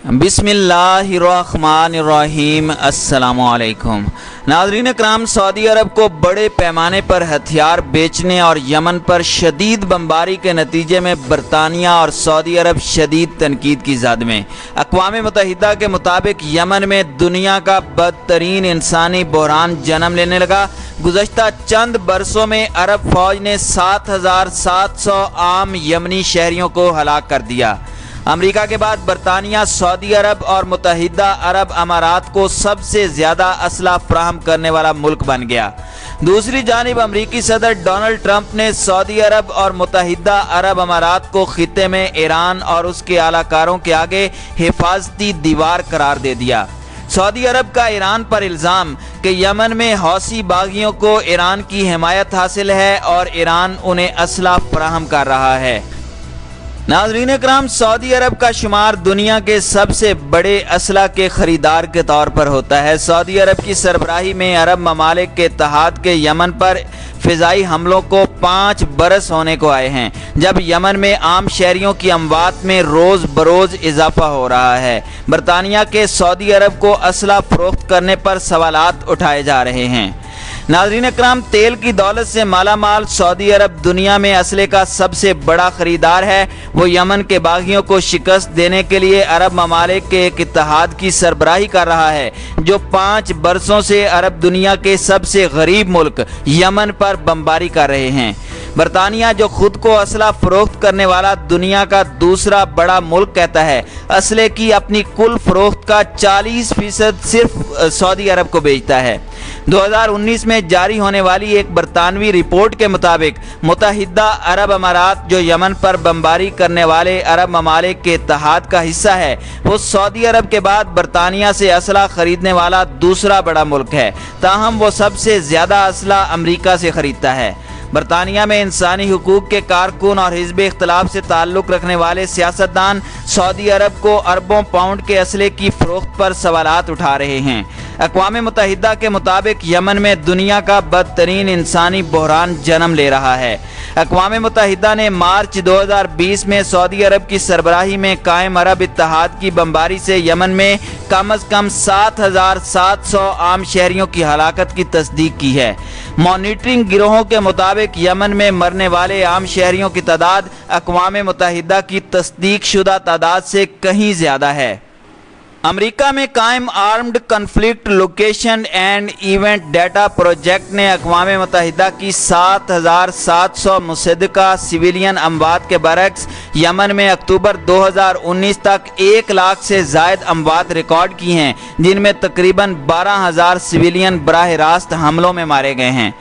बिस्मिल्लाहिर्रहमानिर्रहीम। अस्सलाम वालेकुम नाज़रीन इकराम, सऊदी अरब को बड़े पैमाने पर हथियार बेचने और यमन पर शदीद बमबारी के नतीजे में बरतानिया और सऊदी अरब शदीद तनकीद की ज़द में। अक़वाम मुत्तहिदा के मुताबिक यमन में दुनिया का बदतरीन इंसानी बहरान जन्म लेने लगा। गुज़श्ता चंद बरसों में अरब फ़ौज ने 7,700 आम यमनी शहरियों को हलाक कर दिया। अमेरिका के बाद बरतानिया सऊदी अरब और मुत्तहिदा अरब अमारात को सबसे ज़्यादा असला फराहम करने वाला मुल्क बन गया। दूसरी जानिब अमरीकी सदर डोनाल्ड ट्रंप ने सऊदी अरब और मुत्तहिदा अरब अमारात को खित्ते में ईरान और उसके आलाकारों के आगे हिफाजती दीवार करार दे दिया। सऊदी अरब का ईरान पर इल्ज़ाम कि यमन में हौसी बागियों को ईरान की हिमायत हासिल है और ईरान उन्हें असला फराहम कर रहा है। नाज़रीन इकराम, सऊदी अरब का शुमार दुनिया के सबसे बड़े असला के ख़रीदार के तौर पर होता है। सऊदी अरब की सरबराही में अरब ममालिक के इत्तेहाद के यमन पर फ़िज़ाई हमलों को 5 बरस होने को आए हैं, जब यमन में आम शहरियों की अमवात में रोज़ बरोज़ इजाफा हो रहा है। बरतानिया के सऊदी अरब को असला फ़रोख्त करने पर सवालात उठाए जा रहे हैं। नाज़रीन इकराम, तेल की दौलत से मालामाल सऊदी अरब दुनिया में असले का सबसे बड़ा ख़रीदार है। वो यमन के बागियों को शिकस्त देने के लिए अरब ममालिक के एक इत्तेहाद की सरबराही कर रहा है, जो 5 बरसों से अरब दुनिया के सबसे गरीब मुल्क यमन पर बमबारी कर रहे हैं। बरतानिया, जो खुद को असला फ़रोख्त करने वाला दुनिया का दूसरा बड़ा मुल्क कहता है, असले की अपनी कुल फ़रोख्त का 40% सिर्फ सऊदी अरब को बेचता है। 2019 में जारी होने वाली एक बरतानवी रिपोर्ट के मुताबिक मुत्तहिदा अरब अमारात, जो यमन पर बमबारी करने वाले अरब ममालिक के इत्तेहाद का हिस्सा है, वो सऊदी अरब के बाद बरतानिया से असला खरीदने वाला दूसरा बड़ा मुल्क है। ताहम वो सबसे ज़्यादा असला अमरीका से खरीदता है। बरतानिया में इंसानी हुकूक के कारकुन और हिज़्ब इख्तिलाफ से ताल्लुक़ रखने वाले सियासतदान सऊदी अरब को अरबों पाउंड के असले की फ़रोख्त पर सवालात उठा रहे हैं। अक़वाम मुत्तहिदा के मुताबिक यमन में दुनिया का बदतरीन इंसानी बहरान जन्म ले रहा है। अक़वाम मुत्तहिदा ने मार्च 2020 में सऊदी अरब की सरबराही में कायम अरब इत्तेहाद की बमबारी से यमन में कम अज़ कम 7,700 आम शहरियों की हलाकत की तस्दीक की है। मॉनिटरिंग गिरोहों के मुताबिक यमन में मरने वाले आम शहरियों की तादाद अक़वाम मुत्तहिदा की तस्दीक शुदा तादाद से कहीं ज़्यादा है। अमेरिका में कायम armed conflict location and event data project ने अक़वाम मुत्तहिदा की 7,700 मुसद्दका सिविलियन अमवात के बरक्स यमन में अक्टूबर 2019 तक 1 लाख से ज़ायद अमवात रिकॉर्ड की हैं, जिनमें तकरीबन 12,000 सिविलियन बराह रास्त हमलों में मारे गए हैं।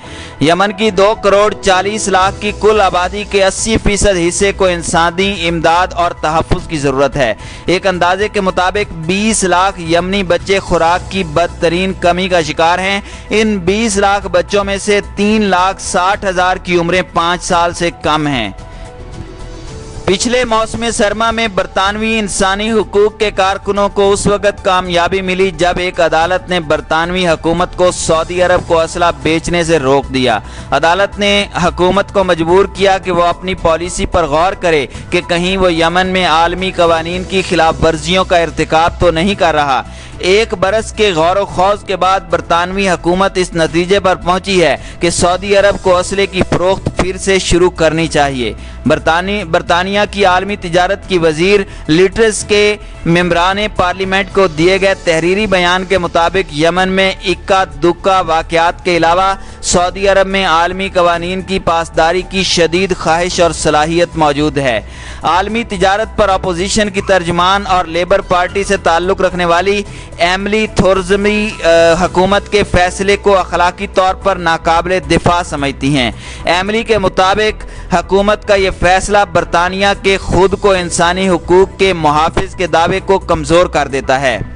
यमन की 2 करोड़ 40 लाख की कुल आबादी के 80% हिस्से को इंसानी इमदाद और तहफ़्फ़ुज़ की ज़रूरत है। एक अंदाजे के मुताबिक 20 लाख यमनी बच्चे खुराक की बदतरीन कमी का शिकार हैं। इन 20 लाख बच्चों में से 3,60,000 की उम्रें 5 साल से कम हैं। पिछले मौसम सरमा में बरतानवी इंसानी हुकूक के कारकुनों को उस वक़्त कामयाबी मिली जब एक अदालत ने बरतानवी हुकूमत को सऊदी अरब को असला बेचने से रोक दिया। अदालत ने हुकूमत को मजबूर किया कि वह अपनी पॉलिसी पर गौर करे कि कहीं वो यमन में आलमी कवानीन की खिलाफ वर्जियों का इर्तिकाब तो नहीं कर रहा। 1 बरस के गौर व खौज के बाद बरतानवी हुकूमत इस नतीजे पर पहुंची है कि सऊदी अरब को असले की फ़रोख्त फिर से शुरू करनी चाहिए। बरतानिया की आलमी तिजारत की वज़ीर लिट्रस के मेंबरान पार्लियामेंट को दिए गए तहरीरी बयान के मुताबिक यमन में इक्का दुक्का वाक़यात के अलावा सऊदी अरब में आलमी कवानीन की पासदारी की शदीद ख्वाहिश और सलाहियत मौजूद है। आलमी तिजारत पर अपोजिशन की तर्जमान और लेबर पार्टी से ताल्लुक़ रखने वाली एमिली थोर्ज़मी हुकूमत के फ़ैसले को अखलाकी तौर पर नाकाबिले दिफा समझती हैं। एमिली के मुताबिक हुकूमत का ये फ़ैसला बरतानिया के खुद को इंसानी हुकूक के मुहाफ़िज़ के दावे को कमज़ोर कर देता है।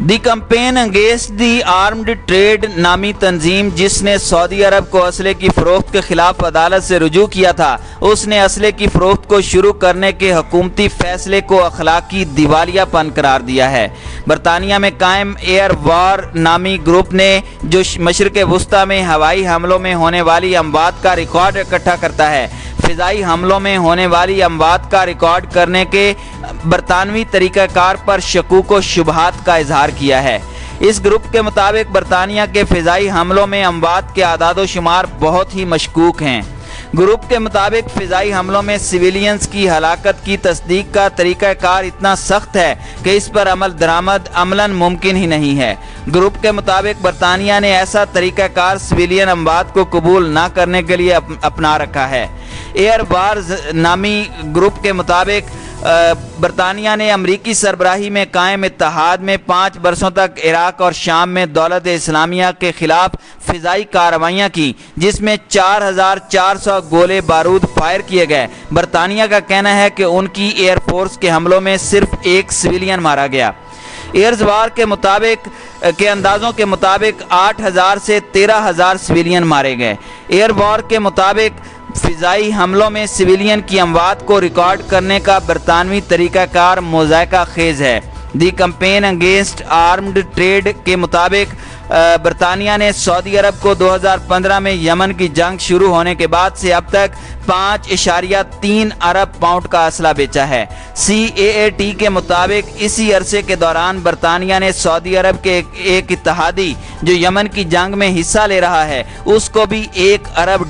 The campaign against the armed trade नामी तंजीम, जिसने सऊदी अरब को असले की फ़रोख्त के खिलाफ अदालत से रुजू किया था, उसने असले की फ़रोख्त को शुरू करने के हुकूमती फ़ैसले को अखलाकी दिवालियापन करार दिया है। बरतानिया में कायम एयर वॉर नामी ग्रुप ने, जो मशरिक़ वस्ता में हवाई हमलों में होने वाली अमवात का रिकॉर्ड इकट्ठा करता है, فضائی حملوں میں ہونے والی اموات کا ریکارڈ کرنے کے برطانوی طریقہ کار پر شکوک و شبہات کا اظہار کیا ہے۔ اس گروپ کے مطابق برطانیہ کے فضائی حملوں میں اموات کے اعداد و شمار بہت ہی مشکوک ہیں۔ گروپ کے مطابق فضائی حملوں میں سویلینز کی ہلاکت کی تصدیق کا طریقہ کار اتنا سخت ہے کہ اس پر عمل درآمد عملاً ممکن ہی نہیں ہے۔ گروپ کے مطابق برطانیہ نے ایسا طریقہ کار سویلین اموات کو قبول نہ کرنے کے لیے اپنا رکھا ہے۔ ایئر وارز نامی گروپ کے مطابق برطانیہ نے امریکی سربراہی میں قائم اتحاد میں 5 برسوں تک عراق اور شام میں دولت اسلامیہ کے خلاف فضائی کارروائیاں کی، جس میں 4400 گولے بارود فائر کیے گئے۔ برطانیہ کا کہنا ہے کہ ان کی ایئر فورس کے حملوں میں صرف 1 سویلین مارا گیا۔ ایئرز وار کے اندازوں کے مطابق 8000 سے 13000 سویلین مارے گئے۔ ایئر وار کے مطابق فضائی حملوں میں سویلین کی اموات کو ریکارڈ کرنے کا برطانوی طریقہ کار مضحکہ خیز ہے۔ دی کمپین اگینسٹ آرمڈ ٹریڈ کے مطابق برطانیہ نے سعودی عرب کو 2015 میں یمن کی جنگ شروع ہونے کے بعد سے اب تک 5.3 ارب پاؤنڈ کا اسلحہ بیچا ہے۔ CAAT کے مطابق اسی عرصے کے دوران برطانیہ نے سعودی عرب کے ایک اتحادی جو یمن کی جنگ میں حصہ لے رہا ہے اس کو بھی $1 ارب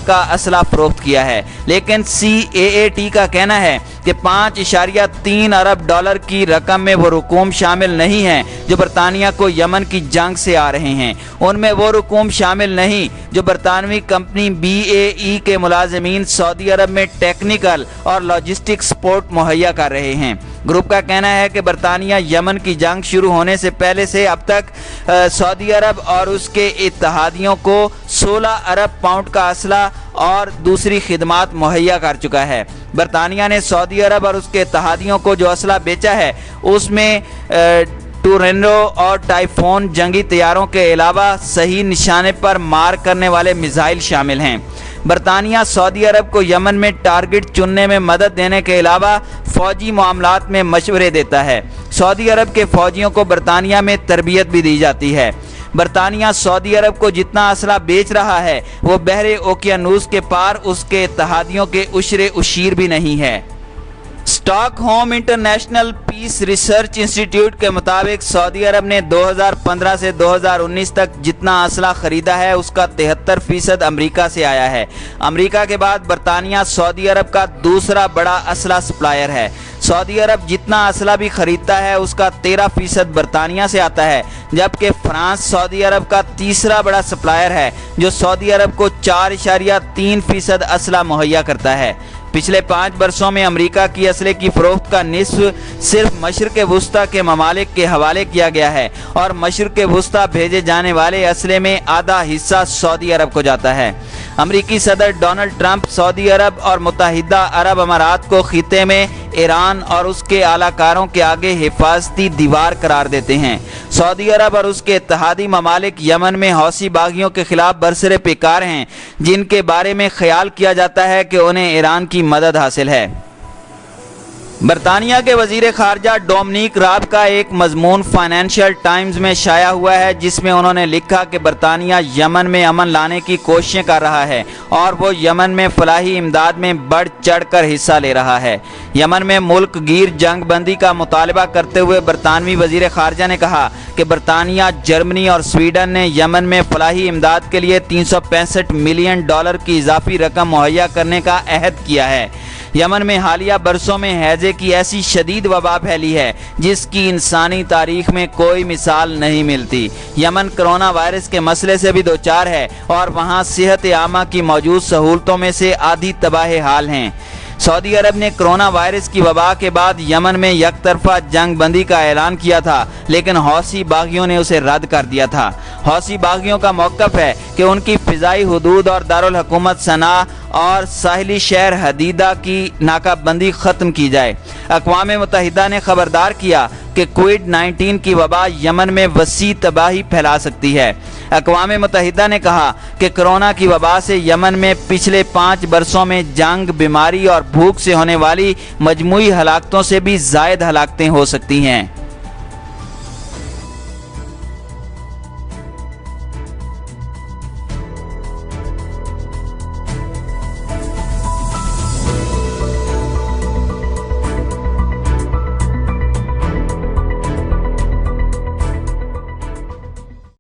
کا اسلحہ فروخت کیا ہے، لیکن CAAT کا کہنا ہے کہ 5.3 ارب کی رقم میں وہ رقوم شامل نہیں ہیں جو برطانیہ کو یمن کی جنگ سے آ رہے ہیں۔ ان میں وہ رقوم شامل نہیں جو برطانوی کمپنی BAE کے ملازمین سعودی عرب میں ٹیکنیکل اور لاجسٹک سپورٹ مہیا کر رہے ہیں۔ گروپ کا کہنا ہے کہ برطانیہ یمن کی جنگ شروع ہونے سے پہلے سے اب تک سعودی عرب اور اس کے اتحادیوں کو 16 ارب پاؤنڈ کا اسلحہ اور دوسری خدمات مہیا کر چکا ہے۔ برطانیہ نے سعودی عرب اور اس کے اتحادیوں کو جو اسلحہ بیچا ہے اس میں ٹورنیڈو اور ٹائفون جنگی طیاروں کے علاوہ صحیح نشانے پر مار کرنے والے میزائل شامل ہیں۔ برطانیہ سعودی عرب کو یمن میں ٹارگٹ چننے میں مدد دینے کے علاوہ فوجی معاملات میں مشورے دیتا ہے۔ سعودی عرب کے فوجیوں کو برطانیہ میں تربیت بھی دی جاتی ہے۔ برطانیہ سعودی عرب کو جتنا اسلحہ بیچ رہا ہے وہ بحر اوقیانوس کے پار اس کے اتحادیوں کے عشر اشیر بھی نہیں ہے۔ Stock home international peace research institute کے مطابق سعودی عرب نے 2015 سے 2019 تک جتنا اسلحہ خریدا ہے اس کا 73% امریکہ سے آیا ہے۔ امریکہ کے بعد برطانیہ سعودی عرب کا دوسرا بڑا اسلحہ سپلائر ہے۔ سعودی عرب جتنا اسلحہ بھی خریدتا ہے اس کا 13% برطانیہ سے آتا ہے، جبکہ فرانس سعودی عرب کا تیسرا بڑا سپلائر ہے جو سعودی عرب کو 4.3% اسلحہ مہیا کرتا ہے۔ پچھلے 5 برسوں میں امریکہ کی اسلحے کی فروخت کا نصف صرف مشرق وسطیٰ کے ممالک کے حوالے کیا گیا ہے اور مشرق وسطیٰ بھیجے جانے والے اسلحے میں آدھا حصہ سعودی عرب کو جاتا ہے۔ امریکی صدر ڈونلڈ ٹرمپ سعودی عرب اور متحدہ عرب امارات کو خطے میں ایران اور اس کے اعلی کاروں کے آگے حفاظتی دیوار قرار دیتے ہیں۔ سعودی عرب اور اس کے اتحادی ممالک یمن میں حوثی باغیوں کے خلاف برسر پیکار ہیں جن کے بارے میں خیال کیا جاتا ہے کہ انہیں ایران کی مدد حاصل ہے۔ برطانیہ کے وزیر خارجہ ڈومنیک راب کا ایک مضمون فائنینشل ٹائمز میں شائع ہوا ہے جس میں انہوں نے لکھا کہ برطانیہ یمن میں امن لانے کی کوششیں کر رہا ہے اور وہ یمن میں فلاحی امداد میں بڑھ چڑھ کر حصہ لے رہا ہے۔ یمن میں ملک گیر جنگ بندی کا مطالبہ کرتے ہوئے برطانوی وزیر خارجہ نے کہا کہ برطانیہ، جرمنی اور سویڈن نے یمن میں فلاحی امداد کے لیے $365 ملین کی اضافی رقم مہیا کرنے کا عہد کیا ہے۔ یمن میں حالیہ برسوں میں ہیضے کی ایسی شدید وبا پھیلی ہے جس کی انسانی تاریخ میں کوئی مثال نہیں ملتی۔ یمن کرونا وائرس کے مسئلے سے بھی دوچار ہے اور وہاں صحت عامہ کی موجود سہولتوں میں سے آدھی تباہ حال ہیں۔ سعودی عرب نے کرونا وائرس کی وبا کے بعد یمن میں یک طرفہ جنگ بندی کا اعلان کیا تھا، لیکن حوثی باغیوں نے اسے رد کر دیا تھا۔ حوثی باغیوں کا موقف ہے کہ ان کی فضائی حدود اور دارالحکومت صنعاء اور ساحلی شہر حدیدہ کی ناکہ بندی ختم کی جائے۔ اقوام متحدہ نے خبردار کیا کہ کووڈ-19 کی وبا یمن میں وسیع تباہی پھیلا سکتی ہے۔ اقوام متحدہ نے کہا کہ کرونا کی وبا سے یمن میں پچھلے 5 برسوں میں جنگ، بیماری اور بھوک سے ہونے والی مجموعی ہلاکتوں سے بھی زائد ہلاکتیں ہو سکتی ہیں۔